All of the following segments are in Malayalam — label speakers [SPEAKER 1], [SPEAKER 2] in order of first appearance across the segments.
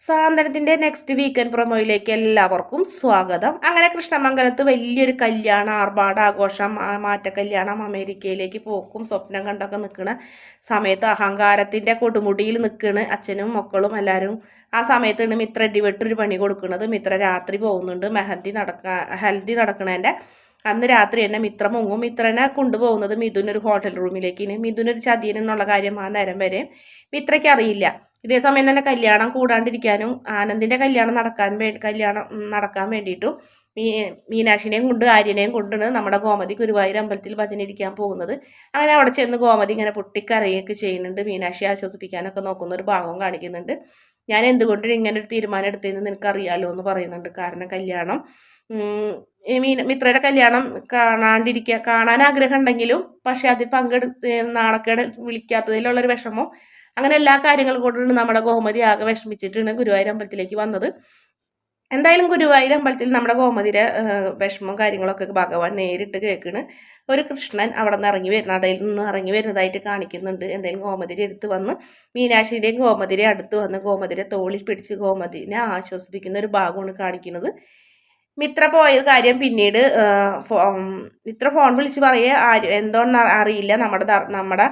[SPEAKER 1] സാന്ത്വനത്തിൻ്റെ നെക്സ്റ്റ് വീക്കെൻഡ് പ്രൊമോയിലേക്ക് എല്ലാവർക്കും സ്വാഗതം. അങ്ങനെ കൃഷ്ണമംഗലത്ത് വലിയൊരു കല്യാണം, ആർഭാടാഘോഷം, മാറ്റക്കല്യാണം, അമേരിക്കയിലേക്ക് പോക്കും സ്വപ്നം കണ്ടൊക്കെ നിൽക്കുന്ന സമയത്ത് അഹങ്കാരത്തിൻ്റെ കൊടുമുടിയിൽ നിൽക്കുന്ന അച്ഛനും മക്കളും എല്ലാവരും. ആ സമയത്താണ് മിത്ര ഇടിവെട്ടൊരു പണി കൊടുക്കുന്നത്. മിത്ര രാത്രി പോകുന്നുണ്ട്. ഹൽദി നടക്കണതിൻ്റെ അന്ന് രാത്രി തന്നെ മിത്ര മുങ്ങും. മിത്രനെ കൊണ്ടുപോകുന്നത് മിഥുൻ ഒരു ഹോട്ടൽ റൂമിലേക്കാണ്. മിഥുൻ ഒരു ചതിയനെന്നുള്ള കാര്യം ആ നേരം വരെ മിത്രയ്ക്ക് അറിയില്ല. ഇതേ സമയം തന്നെ കല്യാണം കൂടാണ്ടിരിക്കാനും ആനന്ദിൻ്റെ കല്യാണം നടക്കാൻ വേണ്ടിയിട്ടും മീനാക്ഷിനെയും കൊണ്ട് ആര്യനെയും കൊണ്ടാണ് നമ്മുടെ ഗോമതി ഗുരുവായൂർ അമ്പലത്തിൽ ഭജനിരിക്കാൻ പോകുന്നത്. അങ്ങനെ അവിടെ ചെന്ന് ഗോമതി ഇങ്ങനെ പൊട്ടിക്കരയൊക്കെ ചെയ്യുന്നുണ്ട്. മീനാക്ഷി ആശ്വസിപ്പിക്കാനൊക്കെ നോക്കുന്ന ഒരു ഭാഗവും കാണിക്കുന്നുണ്ട്. ഞാൻ എന്തുകൊണ്ടും ഇങ്ങനെ ഒരു തീരുമാനം എടുത്തതെന്ന് നിനക്കറിയാലോ എന്ന് പറയുന്നുണ്ട്. കാരണം കല്യാണം മിത്രയുടെ കല്യാണം കാണാൻ ആഗ്രഹം ഉണ്ടെങ്കിലും പക്ഷെ അതിൽ നാണക്കേട് വിളിക്കാത്തതിലുള്ളൊരു വിഷമം, അങ്ങനെ എല്ലാ കാര്യങ്ങളും കൊണ്ടാണ് നമ്മുടെ ഗോമതി ആകെ വിഷമിച്ചിട്ടാണ് ഗുരുവായൂർ അമ്പലത്തിലേക്ക് വന്നത്. എന്തായാലും ഗുരുവായൂർ അമ്പലത്തിൽ നമ്മുടെ ഗോമതിയുടെ വിഷമവും കാര്യങ്ങളൊക്കെ ഭഗവാൻ നേരിട്ട് കേൾക്കണ്. ഒരു കൃഷ്ണൻ അവിടെ നിന്ന് നടയിൽ നിന്ന് ഇറങ്ങി വരുന്നതായിട്ട് കാണിക്കുന്നുണ്ട്. എന്തായാലും ഗോമതിയുടെ അടുത്ത് വന്ന് മീനാക്ഷിയുടെയും ഗോമതിയുടെ അടുത്ത് വന്ന് ഗോമതിയുടെ തോളിൽ പിടിച്ച് ഗോമതിനെ ആശ്വസിപ്പിക്കുന്ന ഒരു ഭാഗമാണ് കാണിക്കുന്നത്. മിത്ര പോയ കാര്യം പിന്നീട് മിത്ര ഫോൺ വിളിച്ച് പറയേ എന്തോന്ന് അറിയില്ല, നമ്മുടെ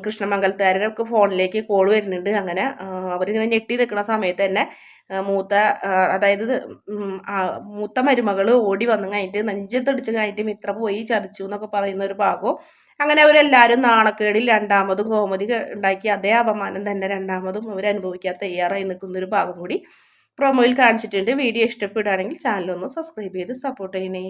[SPEAKER 1] കൃഷ്ണമംഗലത്തുകാർക്ക് ഫോണിലേക്ക് കോൾ വരുന്നുണ്ട്. അങ്ങനെ അവരിങ്ങനെ ഞെട്ടി നിൽക്കുന്ന സമയത്ത് തന്നെ മൂത്ത മരുമകൾ ഓടി വന്നു കഴിഞ്ഞിട്ട് നെഞ്ചത്തടിച്ച് കഴിഞ്ഞിട്ട് മിത്ര പോയി ചതിച്ചു എന്നൊക്കെ പറയുന്ന ഒരു ഭാഗവും. അങ്ങനെ അവരെല്ലാവരും നാണക്കേടിൽ രണ്ടാമതും ഗോമതി ഉണ്ടാക്കിയ അതേ അപമാനം തന്നെ രണ്ടാമതും അവരനുഭവിക്കാൻ തയ്യാറായി നിൽക്കുന്നൊരു ഭാഗം കൂടി പ്രൊമോയിൽ കാണിച്ചിട്ടുണ്ട്. വീഡിയോ ഇഷ്ടപ്പെടുകയാണെങ്കിൽ ചാനലൊന്ന് സബ്സ്ക്രൈബ് ചെയ്ത് സപ്പോർട്ട് ചെയ്യണേ.